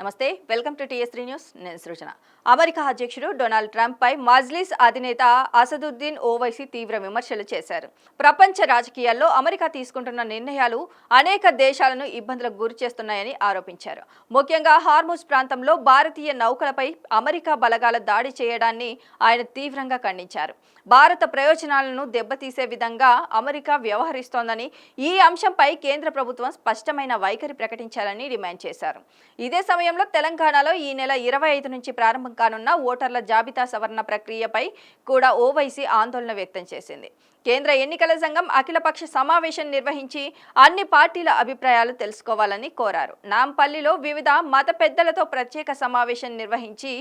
నమస్తే, welcome to TS three news. నేను Srujana. America అధ్యక్షుడు డొనాల్డ్ ట్రంప్ పై మజ్లిస్ అధినేత అసదుద్దీన్ ఓవైసీ తీవ్ర విమర్శలు చేశారు. ప్రపంచ రాజకీయాల్లో అమెరికా తీసుకుంటున్న నిర్ణయాలు అనేక దేశాలను ఇబ్బందులకు గురిచేస్తున్నాయని ఆరోపించారు. ముఖ్యంగా హార్ముజ్ ప్రాంతంలో భారతీయ నౌకలపై అమెరికా బలగాల దాడి చేయడాన్ని ఆయన తీవ్రంగా ఖండించారు. భారత ప్రయోజనాలను దెబ్బతీసే విధంగా అమెరికా వ్యవహరిస్తోందని, ఈ అంశంపై కేంద్ర ప్రభుత్వం స్పష్టమైన వైఖరి ప్రకటించాలని డిమాండ్ చేశారు. ఇదే సమయంలో తెలంగాణలో ఈ నెల 25 నుంచి ప్రారంభం కానున్న ఓటర్ల జాబితా సవరణ ప్రక్రియపై కూడా ఓవైసీ ఆందోళన వ్యక్తం చేసింది. కేంద్ర ఎన్నికల సంఘం అఖిలపక్ష సమావేశం నిర్వహించి అన్ని పార్టీల అభిప్రాయాలు తెలుసుకోవాలని కోరారు. నాంపల్లిలో వివిధ మత పెద్దలతో ప్రత్యేక సమావేశం నిర్వహించి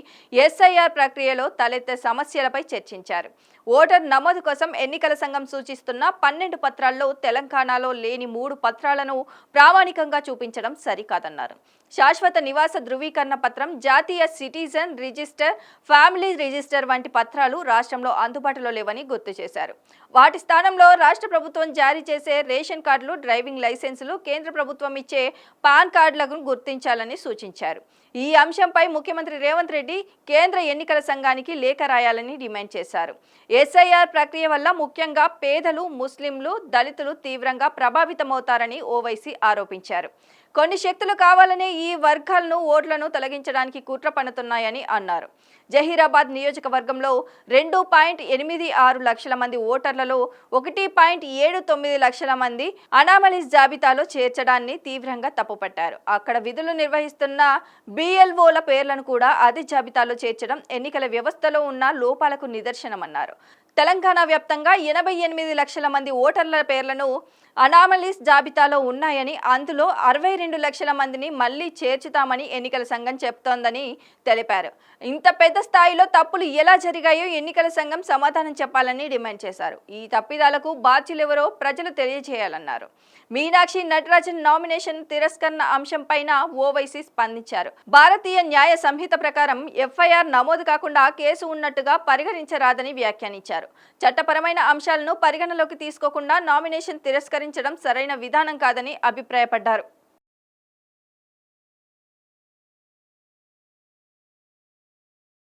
ఎస్ఐఆర్ ప్రక్రియలో తలెత్తే సమస్యలపై చర్చించారు. ఓటర్ నమోదు కోసం ఎన్నికల సంఘం సూచిస్తున్న 12 పత్రాల్లో తెలంగాణలో లేని 3 పత్రాలను ప్రామాణికంగా చూపించడం సరికాదన్నారు. శాశ్వత నివాస ధృవీకరణ పత్రం, జాతీయ సిటిజన్ రిజిస్టర్, ఫ్యామిలీ రిజిస్టర్ వంటి పత్రాలు రాష్ట్రంలో అందుబాటులో లేవని గుర్తు చేశారు. వాటి స్థానంలో రాష్ట్ర ప్రభుత్వం జారీ చేసే రేషన్ కార్డులు, డ్రైవింగ్ లైసెన్సులు, కేంద్ర ప్రభుత్వం ఇచ్చే పాన్ కార్డులను గుర్తించాలని సూచించారు. ఈ అంశంపై ముఖ్యమంత్రి రేవంత్ రెడ్డి కేంద్ర ఎన్నికల సంఘానికి లేఖ రాయాలని డిమాండ్ చేశారు. ఎస్ఐఆర్ ప్రక్రియ వల్ల ముఖ్యంగా పేదలు, ముస్లింలు, దళితులు తీవ్రంగా ప్రభావితమవుతారని ఓవైసీ ఆరోపించారు. కొన్ని శక్తులు కావాలనే ఈ వర్గాలను, ఓట్లను తొలగించడానికి కుట్ర పన్నుతున్నాయని అన్నారు. జహీరాబాద్ నియోజకవర్గంలో 2.86 లక్షల మంది ఓటర్లలో 1.79 లక్షల మంది అనామలీస్ జాబితాలో చేర్చడాన్ని తీవ్రంగా తప్పుపట్టారు. అక్కడ విధులు నిర్వహిస్తున్న బిఎల్ఓల పేర్లను కూడా అదే జాబితాలో చేర్చడం ఎన్నికల వ్యవస్థలో ఉన్న లోపాలకు నిదర్శనమన్నారు. తెలంగాణ వ్యాప్తంగా 88 లక్షల మంది ఓటర్ల పేర్లను అనామలీస్ జాబితాలో ఉన్నాయని, అందులో 62 లక్షల మందిని మళ్లీ చేర్చుతామని ఎన్నికల సంఘం చెప్తోందని తెలిపారు. ఇంత పెద్ద స్థాయిలో తప్పులు ఎలా జరిగాయో ఎన్నికల సంఘం సమాధానం చెప్పాలని డిమాండ్ చేశారు. ఈ తప్పిదాలకు బాధ్యులెవరో ప్రజలు తెలియజేయాలన్నారు. మీనాక్షి నటరాజన్ నామినేషన్ తిరస్కరణ అంశంపైన ఓవైసీ స్పందించారు. భారతీయ న్యాయ సంహిత ప్రకారం ఎఫ్ఐఆర్ నమోదు కాకుండా కేసు ఉన్నట్టుగా పరిగణించరాదని వ్యాఖ్యానించారు. చట్టపరమైన అంశాలను పరిగణలోకి తీసుకోకుండా నామినేషన్ తిరస్కరించడం సరైన విధానం కాదని అభిప్రాయపడ్డారు.